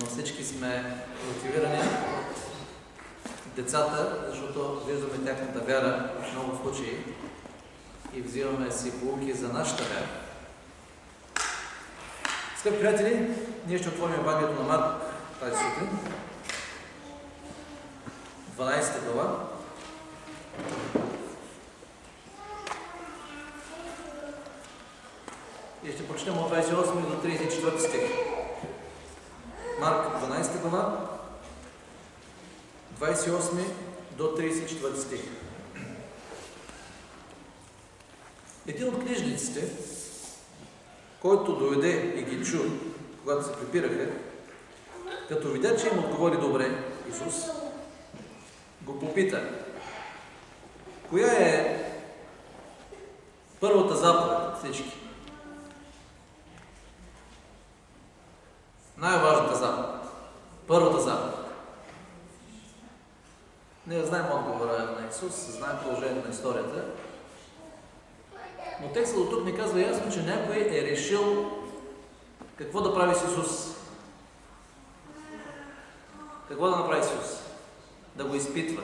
но всички сме мотивирани от децата, защото виждаме тяхната вяра в много случаи и взимаме си поуки за нашата вяра. Скъпи приятели, ние ще отворим Евангелието на Марк тази сутрин, 12 глава. И ще прочетем от 28 до 34 стих. Марк 12 глава, 28 до 34 стих. Един от книжниците, който дойде и ги чу, когато се препираха, като видя, че им отговори добре Исус, го попита: коя е първата заповед от всички? Най-важната заповед. Първата заповед. Ние знаем отговора на Исус, знаем положението на историята, но текстът от тук ни казва ясно, че някой е решил какво да прави с Исус. Какво да направи с Исус? Да го изпитва.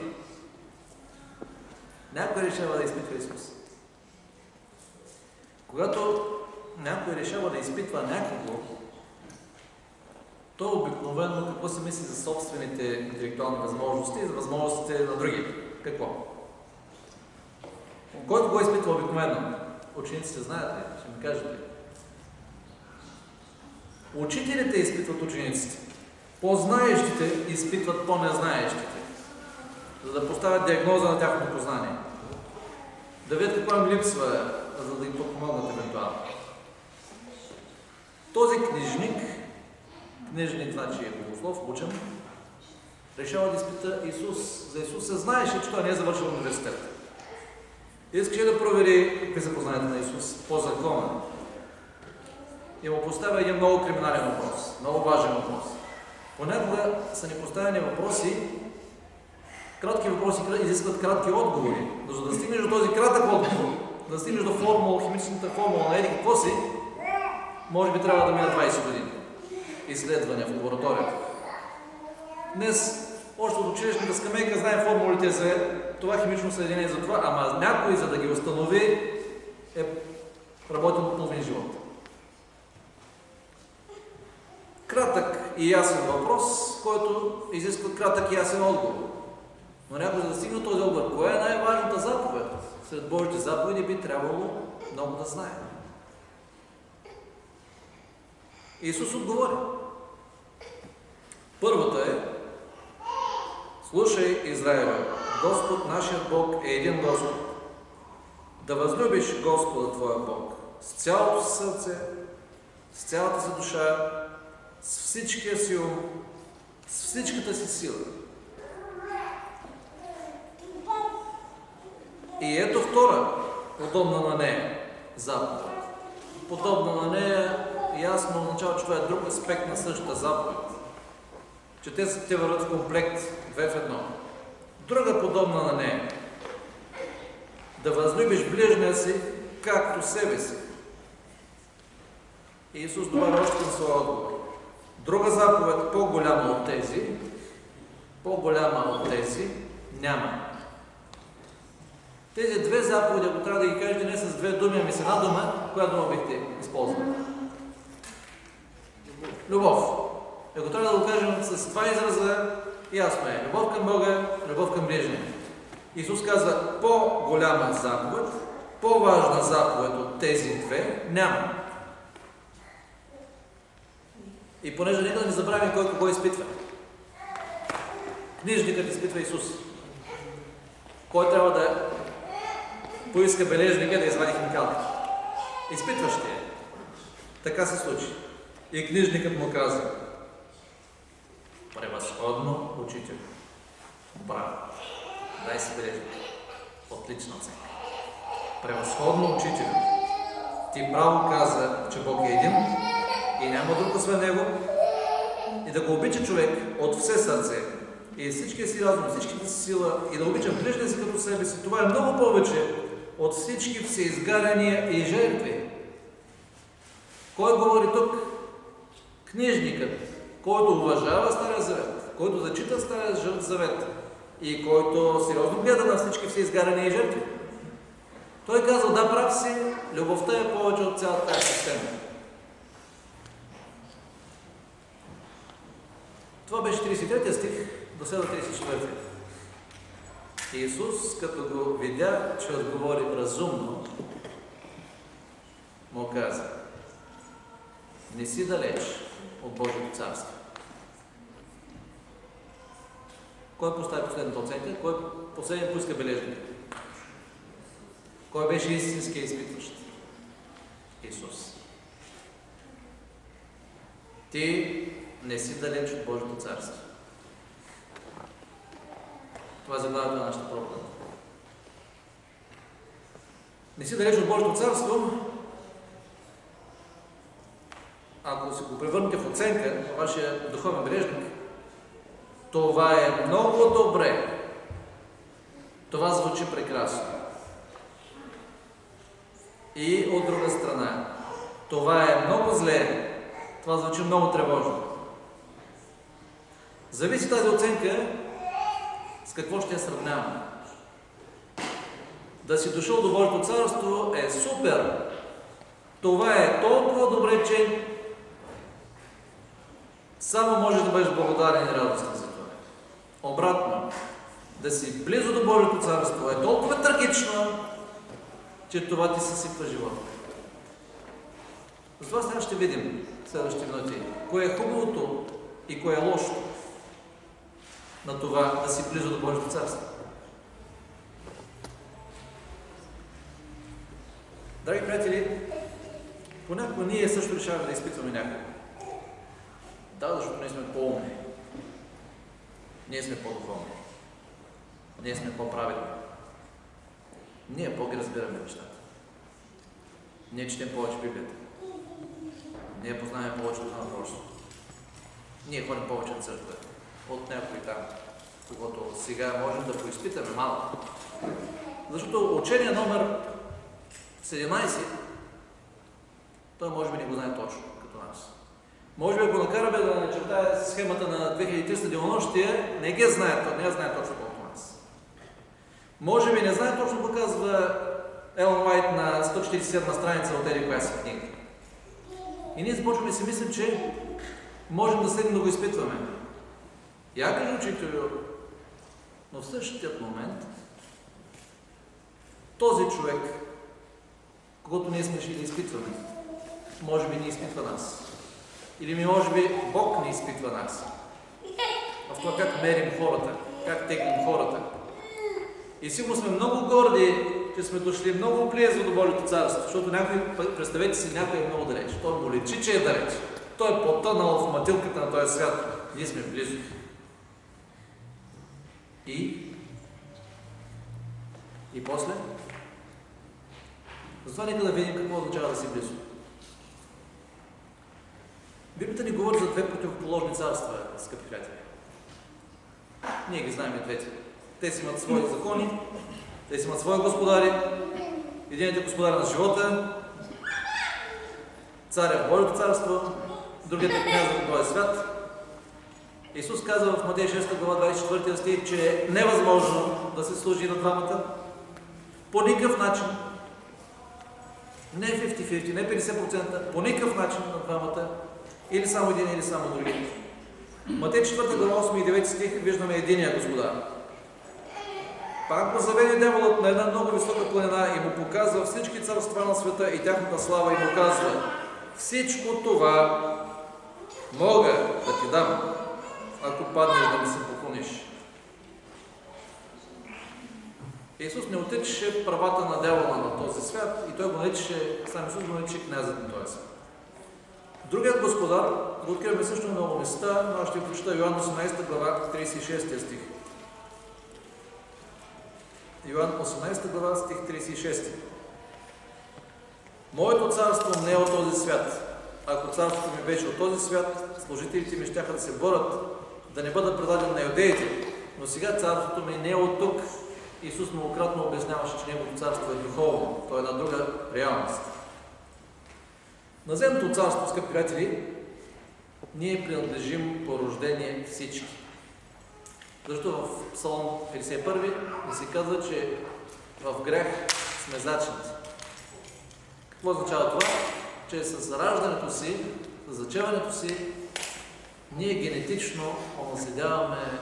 Някой решава да изпитва Исус. Когато някой решава да изпитва някого, то обикновено какво се мисли за собствените интелектуални възможности и за възможностите на други. Какво? Който го изпитва обикновено? Учениците знаят ли? Ще ми кажете. Учителите изпитват учениците. По-знаещите изпитват по-незнаещите, за да поставят диагноза на тяхното познание. Да видят какво им липсва, за да им подпомогнат евентуално. Този книжник значи е богослов, учен, решава да изпита Исус. За Исус се знаеше, че той не е завършил университет. Искаше да провери какви са познанията на Исус по закона. И му поставя един много криминален въпрос, много важен въпрос. Понякога са ни поставени въпроси, кратки въпроси изискват кратки отговори. Но за да стигнеш до този кратък отговор, да стигнеш до химичната формула на еди какво си, може би трябва да мина 20 години. Изследвания в лабораторията. Днес, още от училищната скамейка, знаем формулите за това химично съединение за това, ама някой, за да ги установи, е работил половин живот. Кратък и ясен въпрос, който изисква кратък и ясен отговор. Но някой, за да стигне този отговор, коя е най-важната заповед? Сред Божите заповеди би трябвало много да знае. Исус отговори. Първата е: слушай, Израиле, Господ, нашият Бог е един Господ. Да възлюбиш Господа твоя Бог с цялото си сърце, с цялата си душа, с всичкия си ум, с всичката си сила. И ето втора, подобна на нея, заповед. Подобна на нея, ясно означава, че това е друг аспект на същата заповед. Че те върват в комплект, две в едно. Друга подобна на нея: да възлюбиш ближния си, както себе си. И Исус добавя още към своя отговор: друга заповед, по-голяма от тези, няма. Тези две заповеди, ако трябва да ги кажете не с две думи, ами с една дума, коя дума бихте използвали? Любов. Ако трябва да го кажем с два израза, ясно е: любов към Бога, любов към ближния. Исус казва: по-голяма заповед, по-важна заповед от тези две няма. И понеже нека да не забравим кой кого изпитва. Книжникът изпитва Исус. Кой трябва да поиска бележника да извади химикалката? Изпитващия. Така се случи. И книжникът му каза: превъзходно, учител. Браво. Дай си бележник. Отлична оценка. Превъзходно, учител. Ти право каза, че Бог е един и няма друг освен Него, и да го обича човек от все сърце и всичкия си разум, всичката си сила, и да обича ближния си като себе си. Това е много повече от всички всеизгаряния и жертви. Кой говори тук? Книжникът. който уважава Стария завет, който зачита Стария завет и който сериозно гледа на всички все изгаряния и жертви. Той казал, да, прав си, любовта е повече от цялата тази система. Това беше 33 стих, до сега 34. Исус, като го видя, че отговори разумно, му каза, не си далеч от Божието царство. Кой постави последната оценка? Кой последен поиска бележник? Кой беше истинския изпитващ? Исус. Ти не си далеч от Божието царство. Това е заглавието на нашата проповед. Не си далеч от Божието царство. Ако си го превърнете в оценка на вашия духовен бележник, това е много добре. Това звучи прекрасно. И от друга страна, това е много зле. Това звучи много тревожно. Зависи тази оценка с какво ще я сравняваме. Да си дошъл до Божието царство е супер. Това е толкова добре, че само можеш да бъдеш благодарен и радостен за това. Обратно, да си близо до Божието царство е толкова трагично, че това ти съсипва живота. Затова сега ще видим в следващите минути кое е хубавото и кое е лошото на това да си близо до Божието царство. Драги приятели, понякога ние също решаваме да изпитваме някого. Да, защото ние сме по-умни. Ние сме по-духовни. Ние сме по-праведни. Ние по-ги разбираме нещата. Ние четем повече Библията. Ние познаваме повече от на Божието. Ние ходим повече от църква. От някой там, когато сега можем да поизпитаме малко. Защото учение номер 17, той може би не го знае точно, като нас. Може би ако накараме да начертая схемата на 2300 денонощия, не ги знае, не я знае точно колко нас. Може би не знае точно какво казва Елън Уайт на 147 страница от еди коя си книга. И ние започваме да си мислим, че можем да седнем да го изпитваме. Я кажа, учителю, но в същия момент този човек, когато ние сме ще да изпитваме, може би не изпитва нас. Или може би Бог не изпитва нас. В това как мерим хората, как теглим хората. И сигурно сме много горди, че сме дошли много близо до Божието царство, защото някой, представете си, някой е много далеч. Той му личи, че е далеч. Той е потънал в матилката на този свят. Ние сме близо. И после? Затова нека да видим какво означава да си близо. Библията ни говори за две противоположни царства, скъпи приятели. Ние ги знаем и двете. Те си имат свои закони, те си имат свои господари. Единият е господар на живота, царя в Божието царство, другият е князът в този свят. Исус казва в Матей 6 глава 24 стих, че е невъзможно да се служи на двамата. По никакъв начин. Не 50-50, не 50%, по никакъв начин на двамата. Или само един, или само други. Матей 4 глава 8 и 9 стих виждаме единия господар. Пак го заведе дяволът на една много висока планина и му показва всички царства на света и тяхната слава и му казва: всичко това мога да ти дам, ако паднеш да ми се поклониш. Исус не отричаше правата на дявола на този свят и той го наричаше, сам Исус го наричаше князът на този свят. Другият господар, го откриваме също на много места, но ще прочита Йоан 18 глава 36 стих. Йоан 18 глава стих 36. Моето царство не е от този свят. Ако царството ми беше от този свят, служителите ми щяха да се борят да не бъда предаден на юдеите. Но сега царството ми не е от тук. Исус многократно обясняваше, че неговото царство е духовно. То е една друга реалност. На земното царство, скъпи приятели, ние принадлежим по рождение всички. Защото в Псалом 51 ни се казва, че в грях сме зачнати. Какво означава това? Че с раждането си, с зачеването си, ние генетично унаследяваме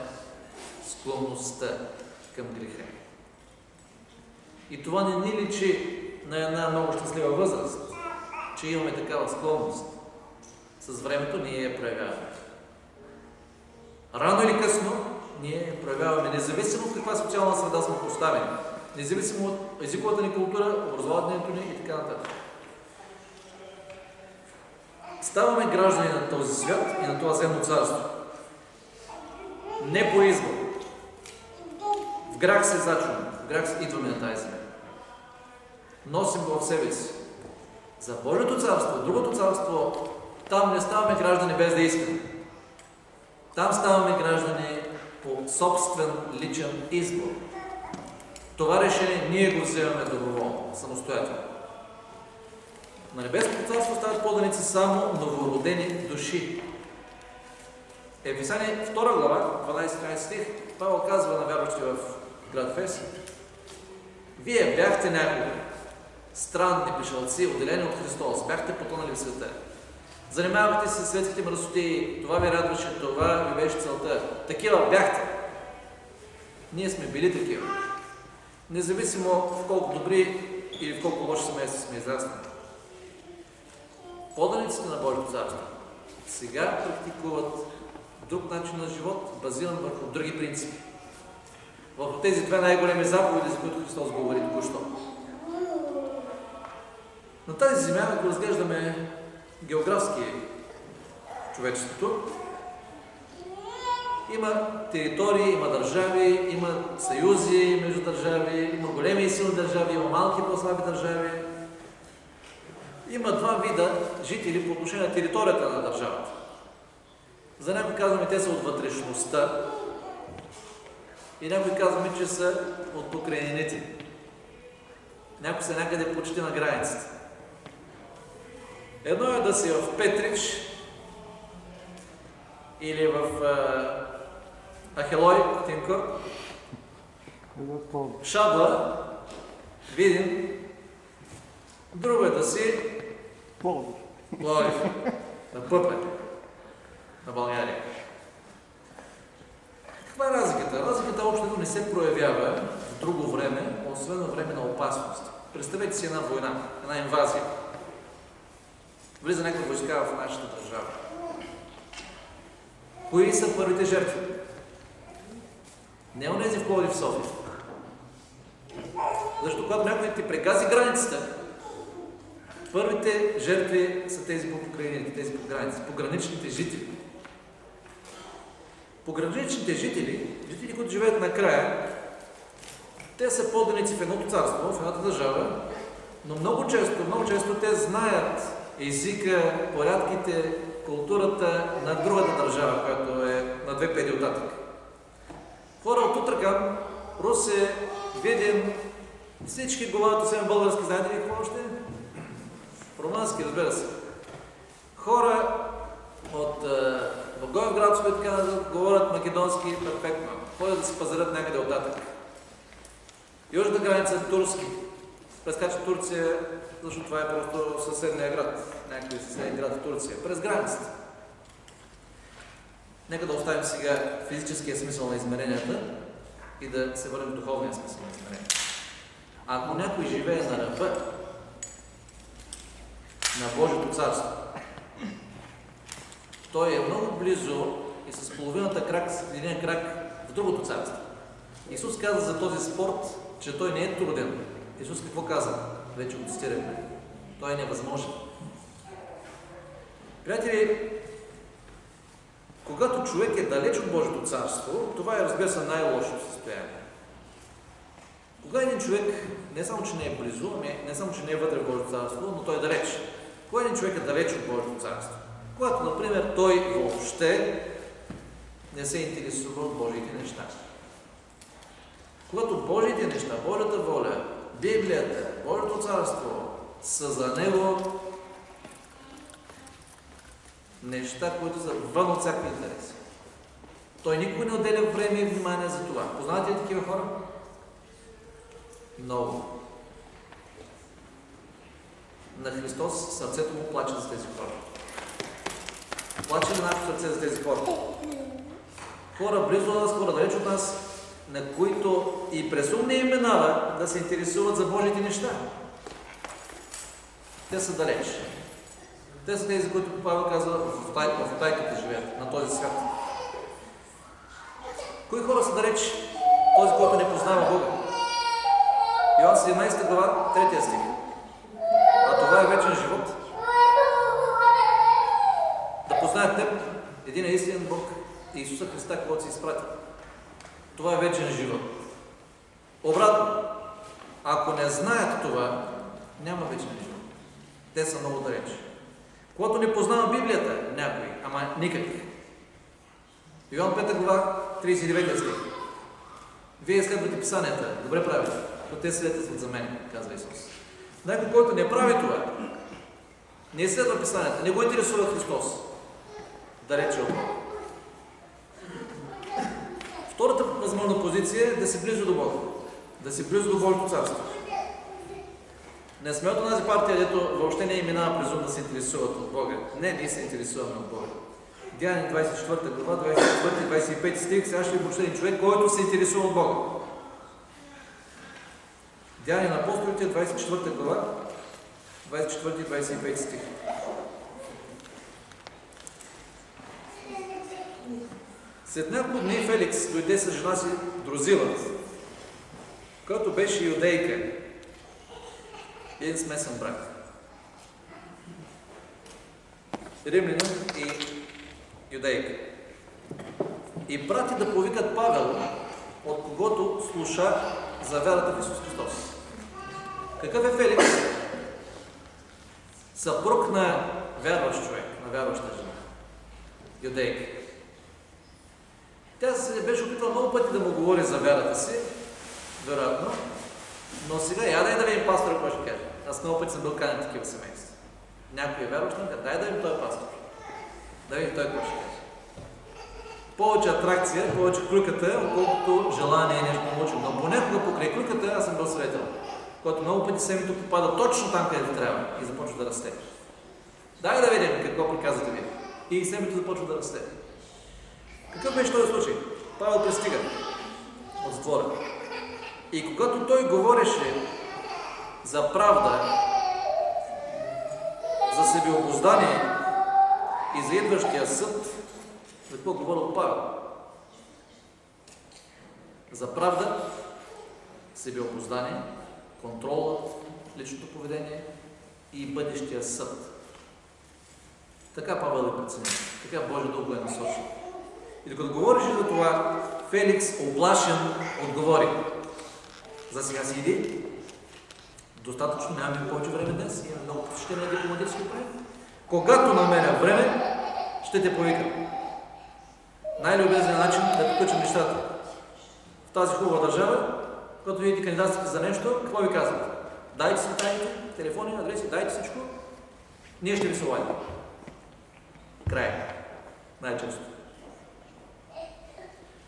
склонността към греха. И това не ни личи на една много щастлива възраст, че имаме такава склонност. С времето ние я проявяваме. Рано или късно ние я проявяваме, независимо от каква социална среда сме поставени, независимо от езиковата ни култура, образованието ни и така нататък. Ставаме граждани на този свят и на това земно царство. Не по избор. В грях се зачваме, в грях идваме на тази земя. Носим го в себе си. За Божието царство, другото царство, там не ставаме граждани без да искаме. Там ставаме граждани по собствен личен избор. Това решение ние го вземаме доброволно, самостоятелно. На небесното царство стават поданици само новородени души. Ефесяни 2 глава, 12-13 стих, Павел казва на вярващи в град Ефес: вие бяхте някога странни пришълци, отделени от Христос, бяхте потънали в света. Занимавахте се с светските мръсоти, това ви радваше, това ви беше целта. Такива бяхте. Ние сме били такива. Независимо в колко добри или в колко лоши семейства сме израснали. Поданиците на Божието царство сега практикуват друг начин на живот, базиран върху други принципи. Върху тези две най-големи заповеди, за които Христос говори току-що. На тази земя, ако разглеждаме географски човечеството, има територии, има държави, има съюзи между държави, има големи и силни държави, има малки и по-слаби държави. Има два вида жители по отношение на територията на държавата. За някои казваме, те са от вътрешността и някои казваме, че са от покрайнините. Някои са някъде почти на границата. Едно е да си в Петрич или в Ахелой, Тинко, Шабла, Видин. Друго е да си Пловдив, на Пъпе, на България. Каква е разликата? Разликата общо не се проявява в друго време, освен във време на опасност. Представете си една война, една инвазия. Влиза някаква войска в нашата държава. Кои са първите жертви? Не онези в Пловдив, в София. Защото когато някой ти прегази границата, първите жертви са тези по покрайнините, тези по границите, пограничните жители. Пограничните жители, които живеят накрая, те са поданици в едното царство, в едната държава, но много често те знаят езика, порядките, културата на другата държава, която е на две педи оттатък. Хора от Тутракан, Русе, Видин, всички говорят освен български, знаете ли какво още? Румънски, разбира се. Хора от Благоевградско и така говорят македонски перфектно. Ходят да се пазарят някъде оттатък. Южната граница е турски. Прескача Турция, защото това е просто съседния град. Някакъв съседен град в Турция. През границата. Нека да оставим сега физическия смисъл на измеренията и да се върнем в духовния смисъл на измеренията. Ако някой живее на ръба на Божието царство, той е много близо и с половината крак, с един крак в другото царство. Исус каза за този спорт, че той не е труден. Исус какво каза? Вече го цитирахме. Той е невъзможен. Приятели, когато човек е далеч от Божието царство, това е, разбира се, най-лошото състояние. Кога един човек не само, че не е близо, не само, че не е вътре в Божието царство, но той е далеч. Кога един човек е далеч от Божието царство? Когато, например, той въобще не се интересува от Божиите неща. Когато Божиите неща, Божията воля, Библията, Божието царство са за него Неща, които са вън от всякакви интереси. Той никога не отделя време и внимание за това. Познавате ли такива хора? Много. На Христос сърцето му плаче за тези хора. Плаче ли нашето сърце за тези хора? Хора близо до нас, хора далеч от нас, на които и през ум не им минава да се интересуват за Божите неща. Те са далеч. Те са тези, които Павел казва в тайката живеят, на този свят. Кои хора са далеч? Този, който не познава Бога. Йоан 17 глава, 3 стих. А това е вечен живот. Да познаят теб, един е истинен Бог, Исуса Христа, който си изпрати. Това е вечен живот. Обратно, ако не знаят това, няма вечен живот. Те са много далеч. Когато не познава Библията, някой, ама никак. Йоан 5 глава, 39 стих. Вие изследвате писанията, добре правите, но те свидетелстват за мен, казва Исус. Някой, който не прави това, не изследва писанията, не го интересува Христос, далече от Бога. Втората възможна позиция е да си близо до Бога, да си близо до Божието царство. Не сме от тази партия, дето въобще не минава през ум да се интересуват от Бога. Не, ние се интересуваме от Бога. Деяния 24 глава, 24-25 стих, сега ще ви прочета един човек, който се интересува от Бога. Деяния на апостолите, 24 глава, 24-25 стих. След няколко дни Феликс дойде с жена си Друзила, която беше юдейка. Един смесен брак. Римлянин и юдейка. И прати да повикат Павел, от когото слуша за вярата в Исус Христос. Какъв е Феликс? Съпруг на вярващ човек, на вярваща жена. Юдейка. Тя се беше опитала много пъти да му говори за вярата си, вероятно, но сега да видим пастора, какво ще каже. Аз много пъти съм бил канен в такива семейства. Някой е вярващ, дай да видим той пастор. Да видим той какво ще каже. Повече атракция, повече клюката, отколкото желание нещо научим. Но понякога покрай клюката аз съм бил свидетел, който много пъти семето попада точно там, където трябва и започва да расте. Дай да видим какво приказвате ви. И семето започва да расте. Какъв беше този случай? Павел пристига от затвора. И когато той говореше за правда, за себеобуздание и за идващия съд, за какво говорил Павел? За правда, себеобуздание, контрола, личното поведение и бъдещия съд. Така Павел е преценил. Така Божия дух го е насочил. И докато говореше за това, Феликс, оплашен, отговори. За сега си иди. Достатъчно, нямаме повече време днес. Имаме много посещения дипломатически време. Когато намеря време, ще те повикам. Най-любезният начин да приключим нещата. В тази хубава държава, когато видите кандидатствате за нещо, какво ви казват? Дайте си тайните, телефони, адреси, дайте всичко. Ние ще ви се обадим. Край. Най-често.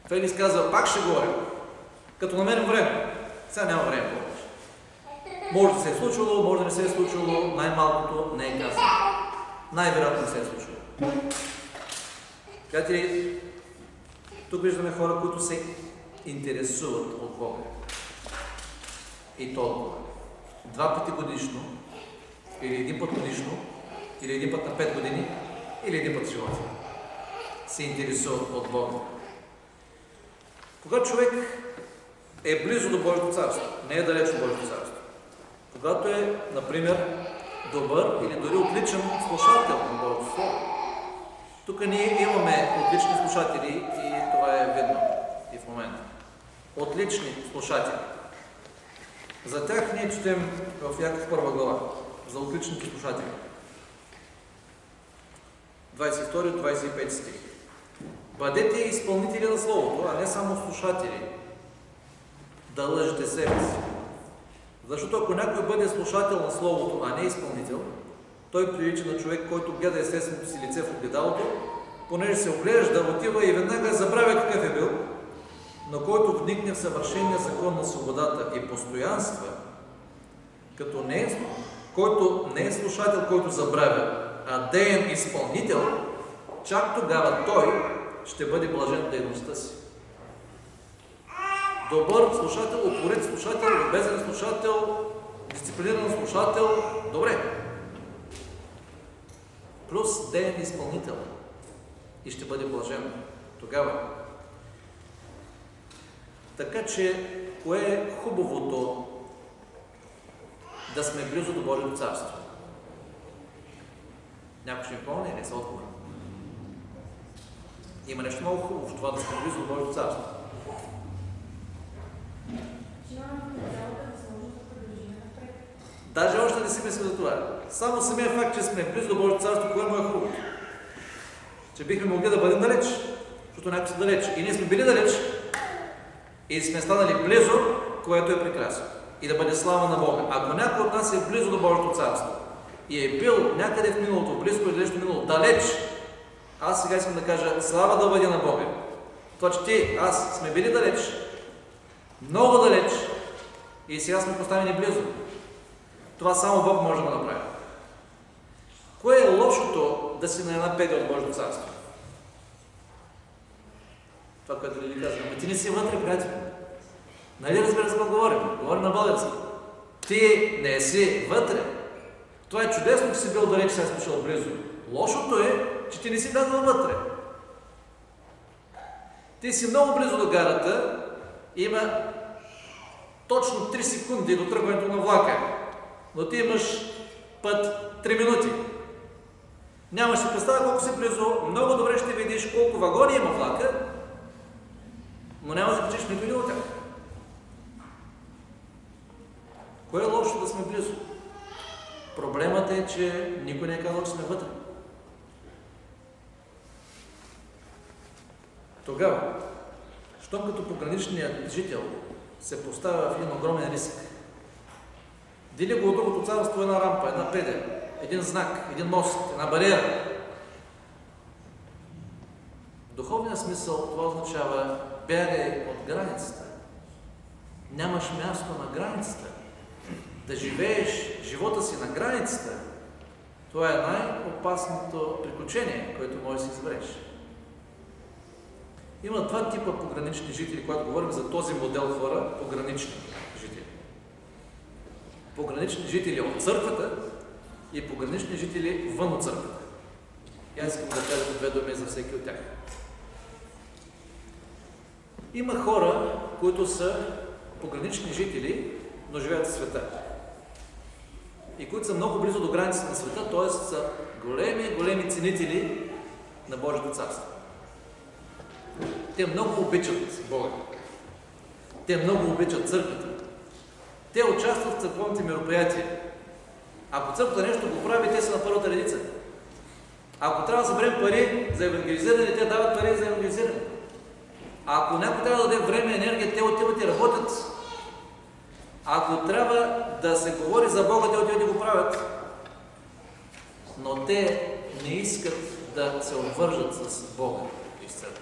Феликс казва, пак ще говорим, като намерим време. Сега няма време повече. Може да се е случило, може да не се е случило, най-малкото не е казано. Най-вероятно не се е случило. Приятели, тук виждаме хора, които се интересуват от Бога. И толкова. 2 пъти годишно, или 1 път годишно, или 1 път на 5 години, или 1 път в живота. Се интересуват от Бога. Когато човек е близо до Божието царство, не е далеч от Божието царство, когато е, например, добър или дори отличен слушател на Божието Слово. Тук ние имаме отлични слушатели и това е видно и в момента. Отлични слушатели. За тях ние четем в Яков 1 глава, за отличните слушатели. 22-25 стих. Бъдете изпълнители на Словото, а не само слушатели. Да лъжете себе си. Защото ако някой бъде слушател на Словото, а не изпълнител, Той прилича на човек, който гледа естественото си лице в огледалото, понеже се оглежда, отива и веднага забравя какъв е бил, но който вникне в съвършения закон на свободата и постоянства, който не е слушател, който забравя, а деен изпълнител, чак тогава той ще бъде блажен в дейността си. Добър слушател, упорит слушател, любезен слушател, дисциплиниран слушател, добре. Плюс деен изпълнител и ще бъде блажен тогава. Така че, кое е хубавото да сме близо до Божието царство? Някой ще ми помни, не са отговор. Има нещо много хубаво в това да сме близо до Божието царство. Даже още не си мисля за това. Само самия факт, че сме близо до Божието царство, кое му е хубаво? Че бихме могли да бъдем далеч, защото някои са далеч. И ние сме били далеч и сме станали близо, което е прекрасно. И да бъде слава на Бога. Ако някой от нас е близо до Божието царство и е бил някъде в миналото, близко или далечно минало, далеч, аз сега искам да кажа слава да бъде на Бога. Това, че ти, аз сме били далеч, много далеч и сега сме поставени близо. Това само Бог може да направи. Кое е лошото да си на една педя от Божието царство? Това, което ли казвам. Ама ти не си вътре, приятел. Нали разбира за какво говорим? Говорим на български. Ти не си вътре. Това е чудесно, че си бил далеч, сега си дошъл близо. Лошото е, че ти не си влязъл вътре. Ти си много близо до гарата, има точно 3 секунди до тръгването на влака, но ти имаш път 3 минути. Нямаш си представа колко си близо, много добре ще видиш колко вагони има влака, но няма да качиш нито един от тях. Кое е лошо да сме близо? Проблемът е, че никой не е казал, че сме вътре. Тогава, щом като пограничният жител се поставя в един огромен риск, дели го от другото царство една рампа, една педя, един знак, един мост, една бариера. В духовния смисъл това означава бягай от границата. Нямаш място на границата. Да живееш живота си на границата, това е най-опасното приключение, което може да си избереш. Има два типа погранични жители, когато говорим за този модел хора, погранични жители. Погранични жители от църквата и погранични жители вън от църквата. И аз искам да кажа две думи за всеки от тях. Има хора, които са погранични жители, но живеят в света. И които са много близо до границата на света, т.е. са големи ценители на Божието царство. Те много обичат Бога. Те много обичат църквата. Те участват в църковните мероприятия. Ако църквата нещо го прави, те са на първата редица. Ако трябва да съберем пари за евангелизиране, те дават пари за евангелизиране. Ако някой трябва да даде време и енергия, те отиват и работят. Ако трябва да се говори за Бога, те отиват и го правят. Но те не искат да се обвържат с Бога и с църквата.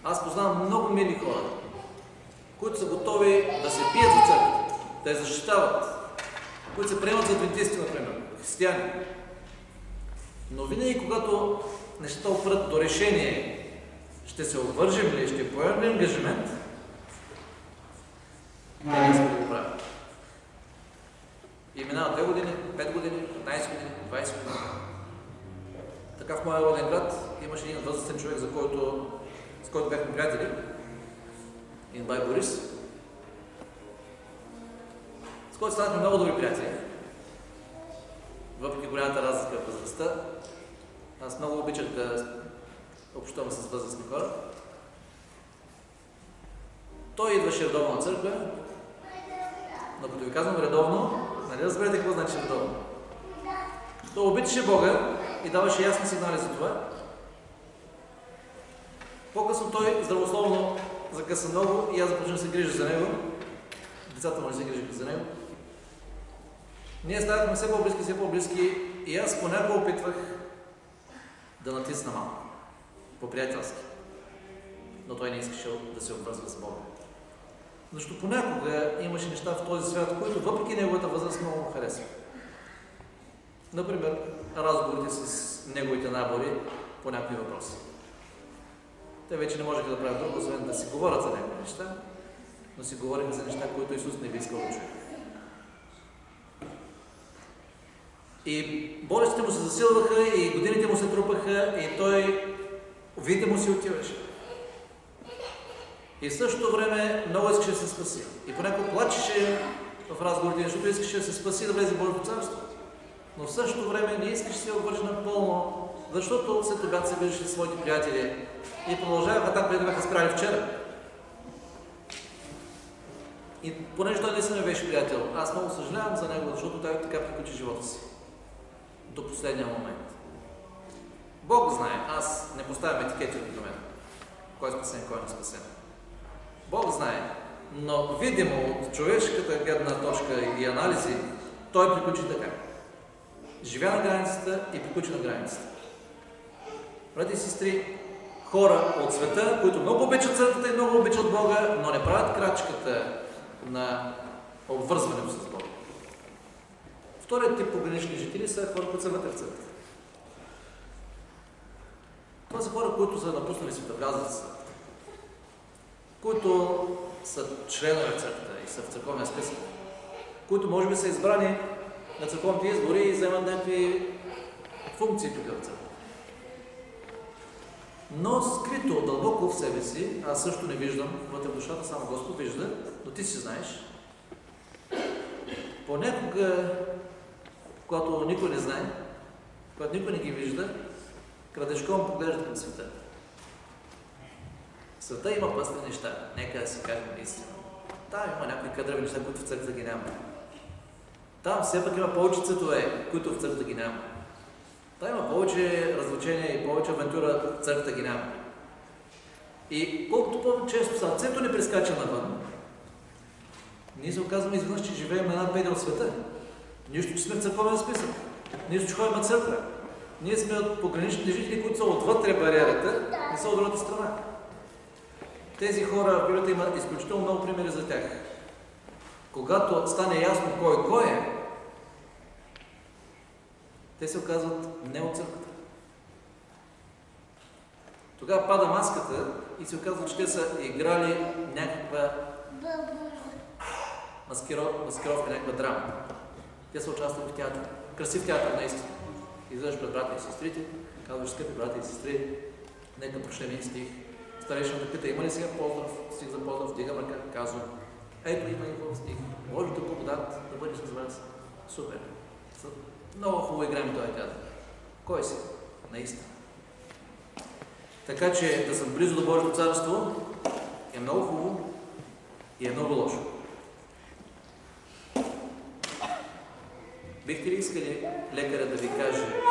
Аз познавам много мили хора, които са готови да се бият за църквата, да я защитават, които се приемат за адвентисти, например, християни. Но винаги, когато нещата опрат до решение, ще се обвържим ли, ще поемем ли ангажимент, те не искат да го правят. И минават 2 години, 5 години, 15 години, 20 години. Така в моя роден град имаше един възрастен човек, с който бяхме приятели, Инбай Борис, с който станахме много добри приятели. Въпреки голямата разлика в възрастта, аз много обичах да общувам с възрастни хора. Той идваше редовно на църква, но като ви казвам редовно, нали разберете какво значи редовно? Той обичаше Бога и даваше ясни сигнали за това. По-късно той здравословно закъса много и аз започнах да се грижа за него. Децата му не се грижиха за него. Ние ставахме все по-близки и аз понякога опитвах да натисна малко, по-приятелски. Но той не искаше да се обвързва с Бога. Защото понякога имаше неща в този свят, които въпреки неговата възраст много му харесва. Например, разговорите с неговите набори по някои въпроси. Те вече не можеха да правят друго, освен да си говорят за някои неща, но си говориха за неща, които Исус не би искал да чуе. И болестите му се засилваха, и годините му се трупаха, и той, видите му си отиваше. И в същото време много искаше да се спаси. И понякога плачеше в разговорите, защото искаше да се спаси да влезе в Божието царство. Но в същото време не искаше да се обвържи напълно, защото след обяд се виждаше с своите приятели и продължаваха там, където бяха спряли вчера. И понеже той наистина беше приятел, аз много съжалявам за него, защото той така приключи живота си. До последния момент. Бог знае, аз не поставям етикети до мен. Кой е спасен, кой не е спасен. Бог знае, но видимо от човешката гледна точка и анализи, той приключи така. Живя на границата и приключи на границата. Брати и сестри, хора от света, които много обичат църквата и много обичат Бога, но не правят крачката на обвързването с Бога. Вторият тип погранични жители са хора, които са вътре в църквата. Това са хора, които са напуснали света, влязат в църквата, които са членове в църквата и са в църковния списък, които може би са избрани на църковните избори и вземат някакви функции тук в църквата. Но скрито дълбоко в себе си, аз също не виждам, вътре в душата само Господ вижда, но ти си знаеш, понякога, когато никой не знае, когато никой не ги вижда, крадешком поглеждат към света. В света има пъстри неща, нека да си кажем истина. Там има някои кадрови неща, които в църквата ги няма. Там все пак има повече цветове, които в църквата ги няма. Там има повече развлечения и повече авантюра, в църквата ги няма. И колкото по-често сърцето ни прескача навън, ние се оказваме изведнъж, че живеем една педия от света. Нищо, че сме в църковен списък. Нищо, че ходим на църква. Ние сме от пограничните жители, които са отвътре бариерата и са от другата страна. Тези хора, Библията има изключително много примери за тях. Когато стане ясно кой е, те се оказват не от църквата. Тогава пада маската и се оказва, че те са играли някаква маскировка, някаква драма. Те са участвали в театър. Красив театър, наистина. Излезеш пред брата и сестрите, казваш, скъпи брата и сестри, нека прочнем един стих. Старейшината пита, има ли сега поздрав, стих за поздрав, вдига ръка, казва, ето има и хубав стих. Божията благодат да бъде с вас. Супер. Много хубаво играем този театър. Кой си? Наистина. Така че да съм близо до Божието царство е много хубаво и е много лошо. Бихте ли искали лекаря да ви каже,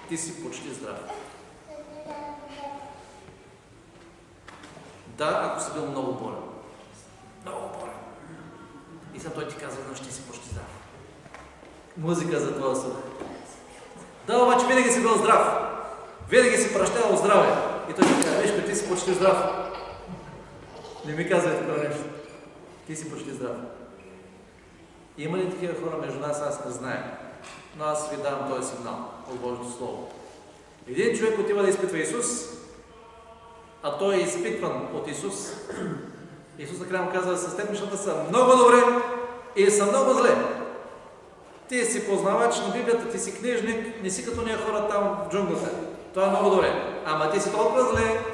ти си почти здрав? Да, ако си бил много болен. Много болен. И сега той ти казва, че ти си почти здрав. Музика за това слух. Да, обаче винаги си бил здрав. Винаги си пращавал здраве. И той ти казва, виж, ти си почти здрав. Не ми казвай такова нещо. Ти си почти здрав. Има ли такива хора между нас, аз не знае. Но аз ви давам този сигнал от Божието Слово. Един човек отива да изпитва Исус, а той е изпитван от Исус. Исус накрая му казва, с теб нещата са много добре и са много зле. Ти си познавач на Библията, ти си книжник, не си като ние хора там в джунглата. Това е много добре. Ама ти си толкова зле,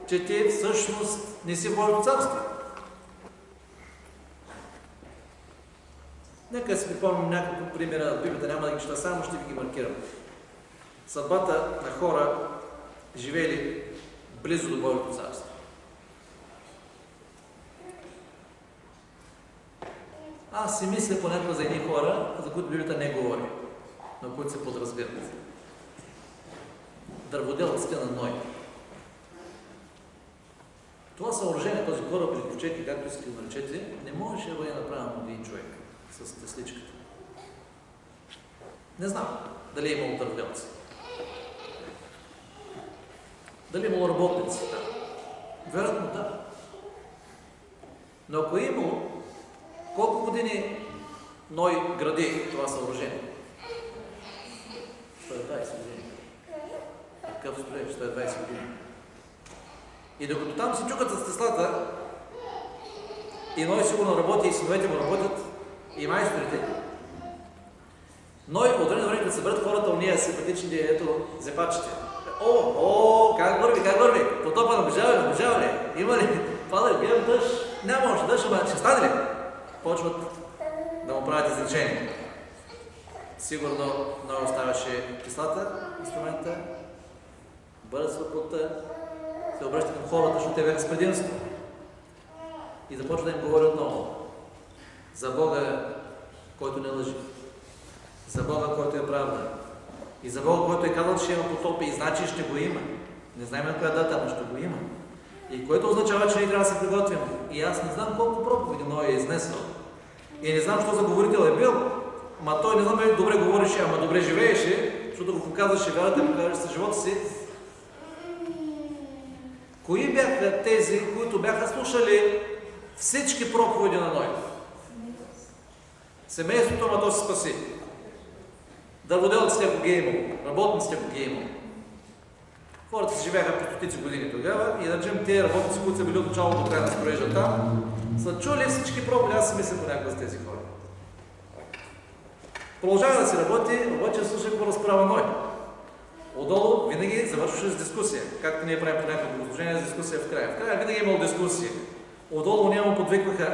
че ти всъщност не си в Божието царство. Нека си припомним няколко примера от Библията, няма да ги чета, само ще ви ги маркирам. Съдбата на хора, живели близо до Божието царство. Аз си мисля понякога за едни хора, за които Библията не говори, но които се подразбират. Дърводелците на Ной. Това съоръжение, този кораб или ковчег, както искате го наречете, не можеше да бъде направено от един човек с тесличката. Не знам дали е имало дърводелци. Дали е имало работници? Да. Вероятно да. Но ако е имало, колко години Ной гради това съоръжение? 120 години. Какъв строеж? 120 години. И докато там си чукат с теслата, и Ной сигурно работи, и синовете му работят, и майсторите, Ной от време на време, като съберат хората, уния симпатични, ето, зепачите. О, как върви? Потопа наближава ли? Има ли? Пада ли? Гледам дъжд. Няма още дъжд, ама ще стане ли? Почват да му правят изречение. Сигурно Ной оставяше кислата, инструмента, бързва плътта, се обръща към хората, защото те бяха с предимство. И започва да им говори отново. За Бога, който не лъжи. За Бога, който е правда. И за Бога, който е казал, че ще има потоп и значи ще го има. Не знаем на коя дата, но ще го има. И което означава, че ние трябва да се приготвим. И аз не знам колко проповеди Ной е изнесъл. И не знам, що за говорител е бил. Ама той не знам дали добре говореше, ама добре живееше, защото го показваше вярата, показваше с живота си. Кои бяха тези, които бяха слушали всички проповеди на Ной? Семейството, ама то се спаси. Дърводелците, ако ги е имало, работниците, ако ги е имало. Хората си живееха по стотици години тогава и да речем тези работници, които са били от началото до края на строежа там, са чули всички проповеди, аз си мисля понякога с тези хора. Продължава да си работи, обаче слуша какво разправя Ной. Отдолу винаги завършваше с дискусия. Както ние правим по някакво богослужение с дискусия в края. В края винаги е имало дискусия. Отдолу няма подвикваха,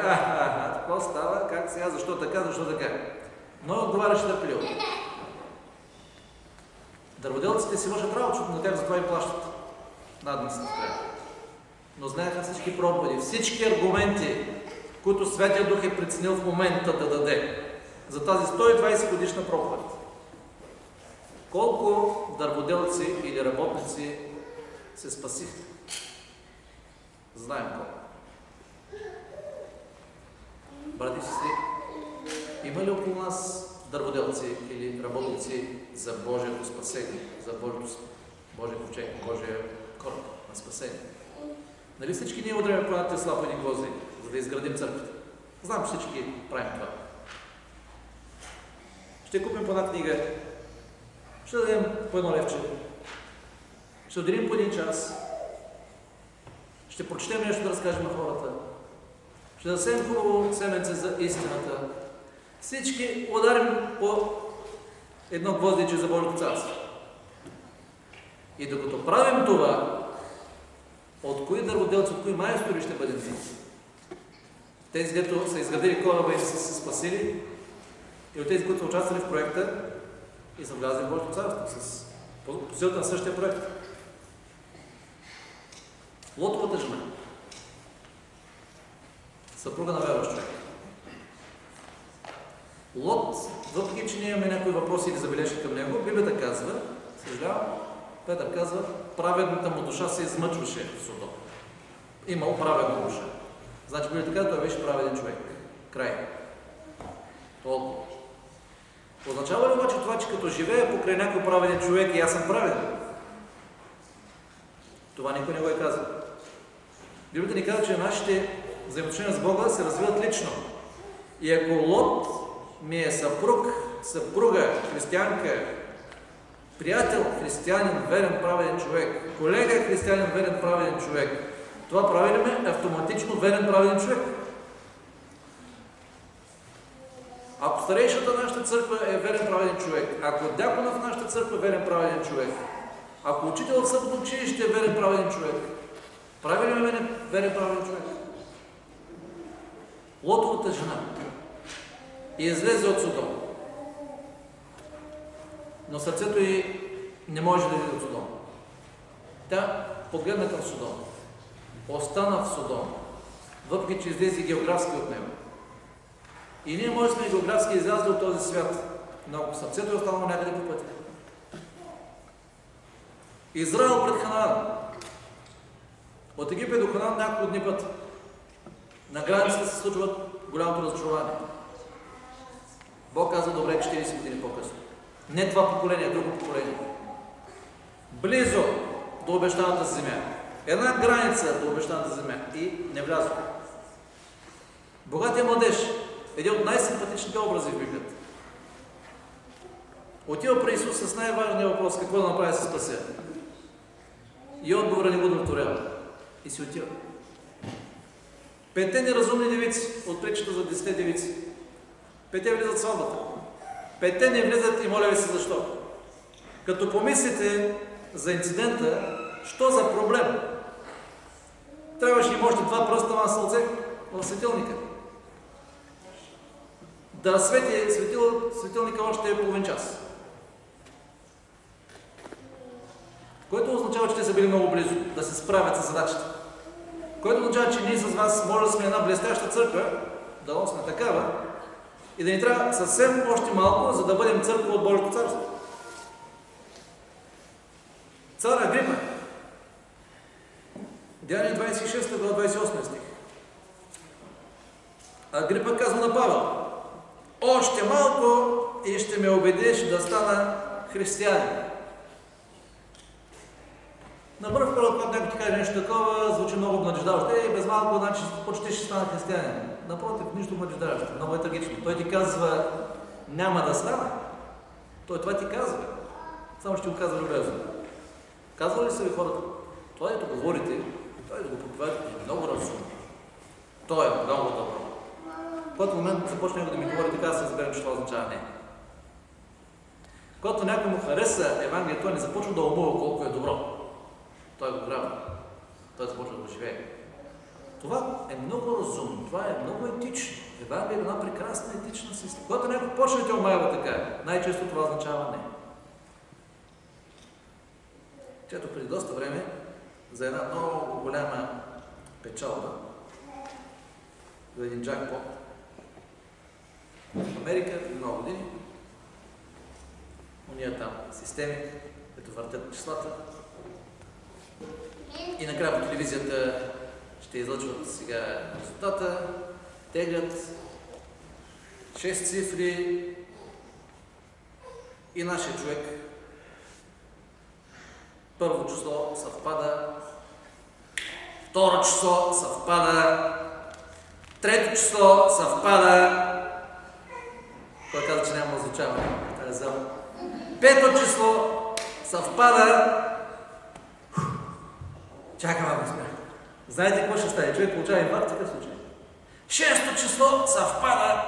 какво става, как сега, защо така. Ной отговаряше търпеливо. Дърводелците си вършат работа, защото на тях затова и плащат надницата в края. Но знаеха всички проповеди, всички аргументи, които Святия Дух е преценил в момента да даде за тази 120 годишна проповед. Колко дърводелци или работници се спасиха? Знаем колко. Брати и сестри, има ли около нас дърводелци или работници за Божието спасение, за Божия ковчег, Божия кораб на спасение? Нали всички ние удреме по една тесла по един гвозди, за да изградим църквата? Знам, че всички правим това. Ще купим по една книга, ще дадем по едно левче, ще отделим по един час, ще прочетем нещо да разкажем на хората, ще дадем хубаво семенце за истината. Всички ударим по едно гвоздиче за Божието царство. И докато правим това, от кои дърводелци, от кои майстори ще бъдем ние? Тези, дето са изградили кораба и са се спасили, и от тези, които са участвали в проекта и са влязли в Божието царство по силата на същия проект. Лотовата жена, съпруга на вярващ човек. Лот, въпреки че ние имаме някои въпроси или забележки към него, Библията казва, съжалявам, Петър казва, праведната му душа се измъчваше в Содом. Имал праведна душа. Значи Библията казва, той беше праведен човек. Край. Толкова. Означава ли обаче това, че като живея покрай някой праведен човек и аз съм праведен? Това никой не го е казал. Библията ни казва, че нашите взаимоотношения с Бога се развиват лично. И ако Лот ми е съпруг, съпруга, християнка, приятел, християнин, верен, праведен човек, колега, християнин, верен, праведен човек, това прави ли ме автоматично верен, праведен човек? Ако старейшата на нашата църква е верен, праведен човек, ако дякона в нашата църква е верен, праведен човек, ако учител в съботно училище е верен, праведен човек, прави ли ме верен, праведен човек? Лотовата жена и излезе от Содом. Но сърцето й не може да излезе от Содом. Тя погледна към Содом. Остана в Содом, въпреки че излезе географски от него. И ние може сме географски излязли от този свят, но ако сърцето е останало някъде по пътя. Израел пред Ханаан. От Египет до Ханаан няколко дни път. На границата се случва голямото разочарование. Бог казва, добре, 40 години по-късно. Не това поколение, друго поколение. Близо до обещаната земя. Една граница до обещаната земя и не влязоха. Богатия младеж, един от най-симпатичните образи в Библията. Отива при Исус с най-важния въпрос, какво да направи да се спася. И отговора не го удовлетворява. И си отива. 5 неразумни девици от притчата за 10 девици. 5 влизат в сватбата. 5 не влизат и моля ви се защо. Като помислите за инцидента, що за проблем? Трябваше им още 2 пръста на сълце в светилника. Да свети светилника още половин час. Което означава, че те са били много близо да се справят с задачата. Което означава, че ние с вас може да сме една блестяща църква, да сме такава, и да ни трябва съвсем още малко, за да бъдем църква от Божието царство. Цар Агрипа. Деяния 26 до 28 стих. Агрипа казва на Павел: още малко и ще ме убедиш да стана християнин. На първ поглед, когато някой ти каже нещо такова, звучи много обнадеждаващо. Без малко, значи почти ще стана християнин. Напротив, нищо обнадеждаващо. Много е трагично. Той ти казва, няма да стане. Той това ти казва. Само ще го казва любезно. Казва ли са ви хората? Това, дето говорите, той да го проповядате много разумно. Той е много добро. В който момент започне някой да ми говори така, да се разберем, че това означава не. Когато някой му хареса Евангелието, той не започва да умува колко е добро. Той го грабва. Той започва да го живее. Това е много разумно, това е много етично. Евангелие е една прекрасна етична система. Когато някой почне да те омаява така, най-често това означава не. Чето преди доста време за една много голяма печалба, за един джакпот в Америка преди много години, уния там системи, като въртят числата, и накрая по телевизията ще излъчват сега резултата, теглят 6 цифри и нашия човек първо число съвпада, второ число съвпада, трето число съвпада. Той каза, че няма озвучаване. Пето число съвпада. Чакам, ако смях. Знаете какво ще стане? Човек получава инфаркт в такъв случай. Шесто число съвпада.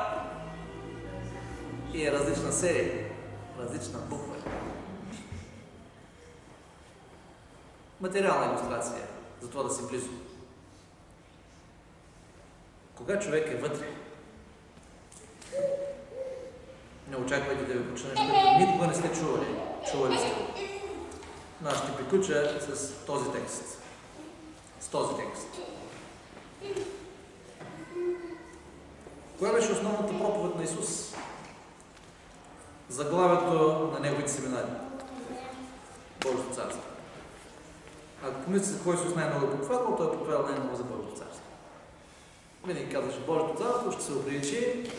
И е различна серия. Различна буква. Материална илюстрация. За това да си близо. Кога човек е вътре, не очаквайте да ви почне нещо, което никога не сте чували. Чували сте. Но аз ще приключа с този текст. С този текст. Коя беше основната проповед на Исус? Заглавието на неговите семинари. Божието царство. Ако помислите за кой Исус най-много е проповядвал, той е проповядвал най-много за Божието царство. Винаги казваше, Божието царство ще се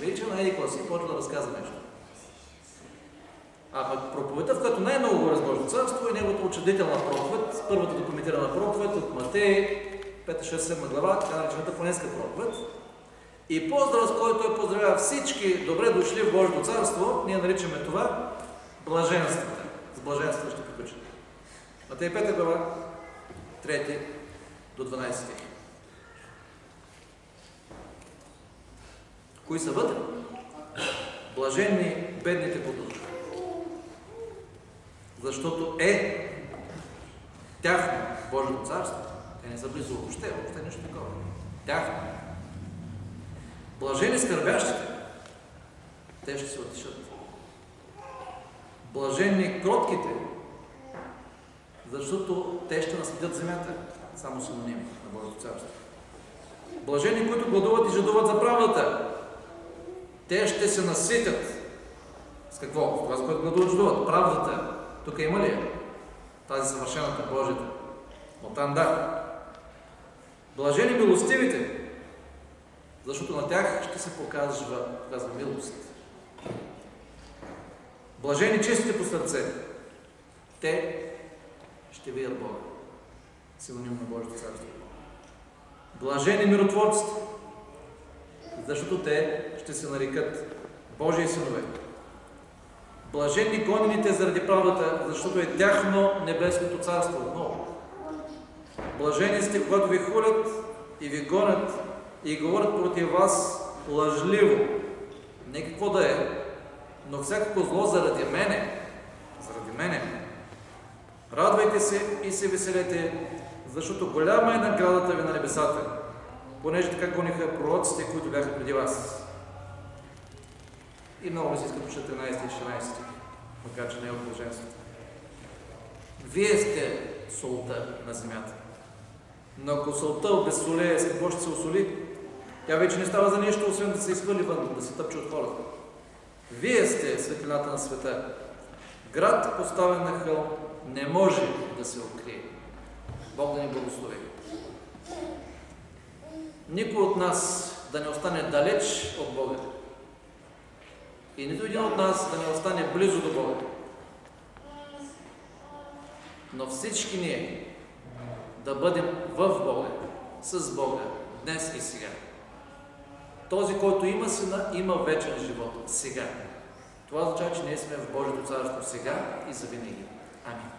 прилича на еди класи и почва да разказва нещо. А пък проповедта, в която най-много говори с Божието царство, е неговата учредителна проповед, първата документирана проповед от Матей, 5-6-7 глава, така наречената планинска проповед. И поздрав, с който той поздравява всички добре дошли в Божието царство, ние наричаме това блаженствата. С блаженствата ще приключим. Матей 5 глава, 3 до 12 стих. Кои са вътре? Блаженни бедните по душа. Защото е тяхно Божието царство. Те не са близо въобще нещо такова. Тяхно. Блажени скърбящите, те ще се отишат. Блажени кротките, защото те ще наследят земята. Само синоним на Божието царство. Блажени, които гладуват и жадуват за правдата, те ще се наситят. С какво? Това, с което гладуват и жадуват. Правдата. Тук има ли е? Тази съвършената Божията. Оттам да. Блажени милостивите, защото на тях ще се показва милост. Блажени чистите по сърце. Те ще видят Бога. Синоним на Божието царство. Блажени миротворците, защото те ще се нарекат Божии синове. Блажени гонените заради правдата, защото е тяхно небесното царство. Много. Блажени сте, когато ви хулят и ви гонят и говорят против вас лъжливо. Не какво да е, но всякакво зло заради мене. Заради мене. Радвайте се и се веселете, защото голяма е наградата ви на небесата, понеже така гониха пророците, които бяха преди вас. И много ми се иска по 14 и 16, макар че не е от блаженството. Вие сте солта на земята. Но ако солта обезсолее, с какво ще се осоли? Тя вече не става за нищо, освен да се изхвърли вън, да се тъпче от хората. Вие сте светлината на света. Град, поставен на хълм, не може да се укрие. Бог да ни благослови. Никой от нас да не остане далеч от Бога. И нито един от нас да не остане близо до Бога. Но всички ние да бъдем в Бога, с Бога, днес и сега. Този, който има Сина, има вечен живот сега. Това означава, че ние сме в Божието царство сега и завинаги. Амин.